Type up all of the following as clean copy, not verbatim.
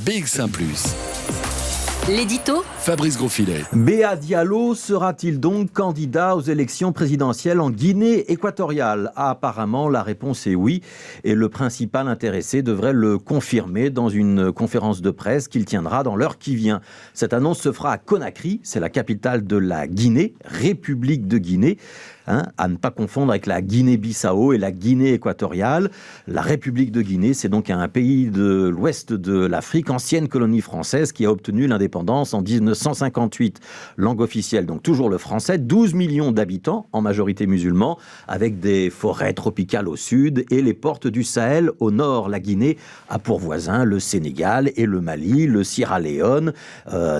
BX1 ⁇ L'édito Fabrice Grosfilet. Béa Diallo sera-t-il donc candidat aux élections présidentielles en Guinée équatoriale ? Apparemment, la réponse est oui. Et le principal intéressé devrait le confirmer dans une conférence de presse qu'il tiendra dans l'heure qui vient. Cette annonce se fera à Conakry, c'est la capitale de la Guinée, République de Guinée. À ne pas confondre avec la Guinée-Bissau et la Guinée équatoriale. La République de Guinée, c'est donc un pays de l'ouest de l'Afrique, ancienne colonie française, qui a obtenu l'indépendance en 1958. Langue officielle, donc toujours le français, 12 millions d'habitants, en majorité musulmans, avec des forêts tropicales au sud et les portes du Sahel au nord. La Guinée a pour voisins le Sénégal et le Mali, le Sierra Leone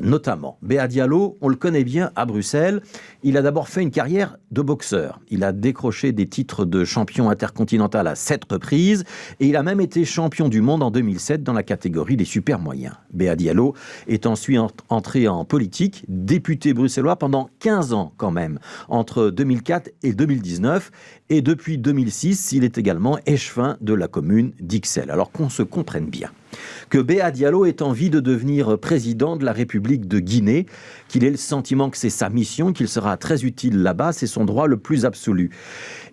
notamment. Béa Diallo, on le connaît bien à Bruxelles. Il a d'abord fait une carrière de boxeur. Il a décroché des titres de champion intercontinental à 7 reprises et il a même été champion du monde en 2007 dans la catégorie des super moyens. Béa Diallo est ensuite entré en politique, député bruxellois pendant 15 ans quand même, entre 2004 et 2019. Et depuis 2006, il est également échevin de la commune d'Ixelles. Alors qu'on se comprenne bien, que Béa Diallo ait envie de devenir président de la République de Guinée, qu'il ait le sentiment que c'est sa mission, qu'il sera très utile là-bas, c'est son droit le plus absolu.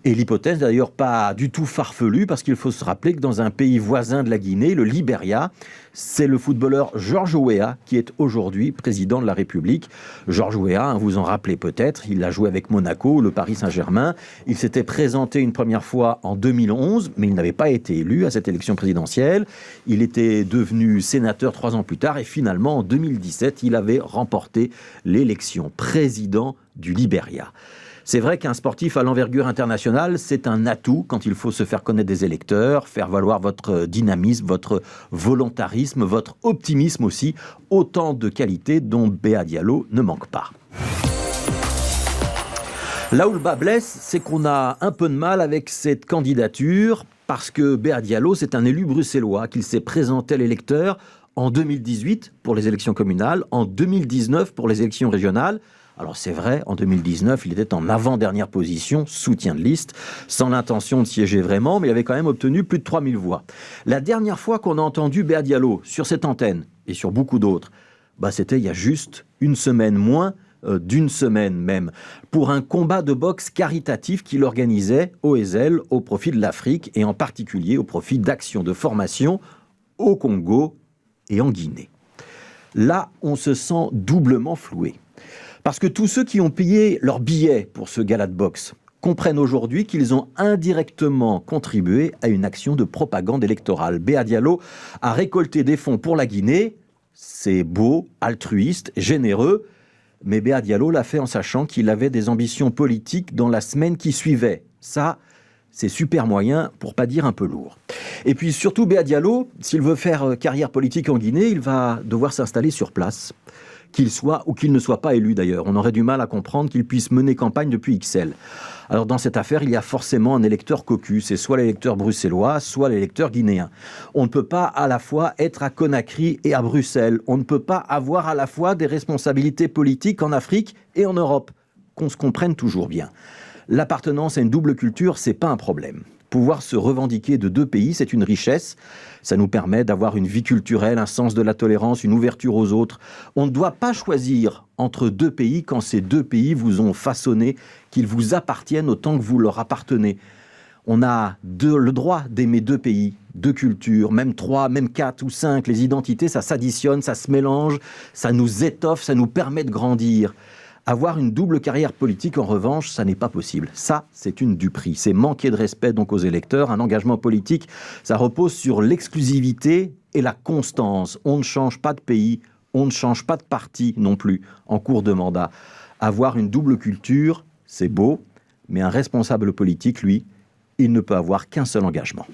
Et l'hypothèse d'ailleurs pas du tout farfelue, parce qu'il faut se rappeler que dans un pays voisin de la Guinée, le Libéria, c'est le footballeur George Weah qui est aujourd'hui président de la République. George Weah, vous en rappelez peut-être, il a joué avec Monaco, le Paris Saint-Germain. Il s'était présenté une première fois en 2011, mais il n'avait pas été élu à cette élection présidentielle. Il était devenu sénateur 3 ans plus tard et finalement en 2017, il avait remporté l'élection président du Libéria. C'est vrai qu'un sportif à l'envergure internationale, c'est un atout quand il faut se faire connaître des électeurs, faire valoir votre dynamisme, votre volontarisme, votre optimisme aussi, autant de qualités dont Béa Diallo ne manque pas. Là où le bas blesse, c'est qu'on a un peu de mal avec cette candidature, parce que Béa Diallo, c'est un élu bruxellois qu'il s'est présenté à l'électeur en 2018 pour les élections communales, en 2019 pour les élections régionales. Alors c'est vrai, en 2019, il était en avant-dernière position, soutien de liste, sans l'intention de siéger vraiment, mais il avait quand même obtenu plus de 3000 voix. La dernière fois qu'on a entendu Béa Diallo sur cette antenne, et sur beaucoup d'autres, c'était il y a juste une semaine, moins d'une semaine même, pour un combat de boxe caritatif qu'il organisait au Ezel au profit de l'Afrique, et en particulier au profit d'actions de formation au Congo et en Guinée. Là, on se sent doublement floué. Parce que tous ceux qui ont payé leur billet pour ce gala de boxe comprennent aujourd'hui qu'ils ont indirectement contribué à une action de propagande électorale. Béa Diallo a récolté des fonds pour la Guinée. C'est beau, altruiste, généreux. Mais Béa Diallo l'a fait en sachant qu'il avait des ambitions politiques dans la semaine qui suivait. Ça, c'est super moyen, pour pas dire un peu lourd. Et puis surtout, Béa Diallo, s'il veut faire carrière politique en Guinée, il va devoir s'installer sur place. Qu'il soit ou qu'il ne soit pas élu d'ailleurs. On aurait du mal à comprendre qu'il puisse mener campagne depuis Ixelles. Alors dans cette affaire, il y a forcément un électeur cocu. C'est soit l'électeur bruxellois, soit l'électeur guinéen. On ne peut pas à la fois être à Conakry et à Bruxelles. On ne peut pas avoir à la fois des responsabilités politiques en Afrique et en Europe. Qu'on se comprenne toujours bien. L'appartenance à une double culture, c'est pas un problème. Pouvoir se revendiquer de 2 pays, c'est une richesse. Ça nous permet d'avoir une vie culturelle, un sens de la tolérance, une ouverture aux autres. On ne doit pas choisir entre 2 pays quand ces 2 pays vous ont façonné, qu'ils vous appartiennent autant que vous leur appartenez. On a le droit d'aimer 2 pays, 2 cultures, même 3, même 4 ou 5. Les identités, ça s'additionne, ça se mélange, ça nous étoffe, ça nous permet de grandir. Avoir une double carrière politique, en revanche, ça n'est pas possible. Ça, c'est une duperie. C'est manquer de respect donc aux électeurs. Un engagement politique, ça repose sur l'exclusivité et la constance. On ne change pas de pays, on ne change pas de parti non plus en cours de mandat. Avoir une double culture, c'est beau, mais un responsable politique, lui, il ne peut avoir qu'un seul engagement.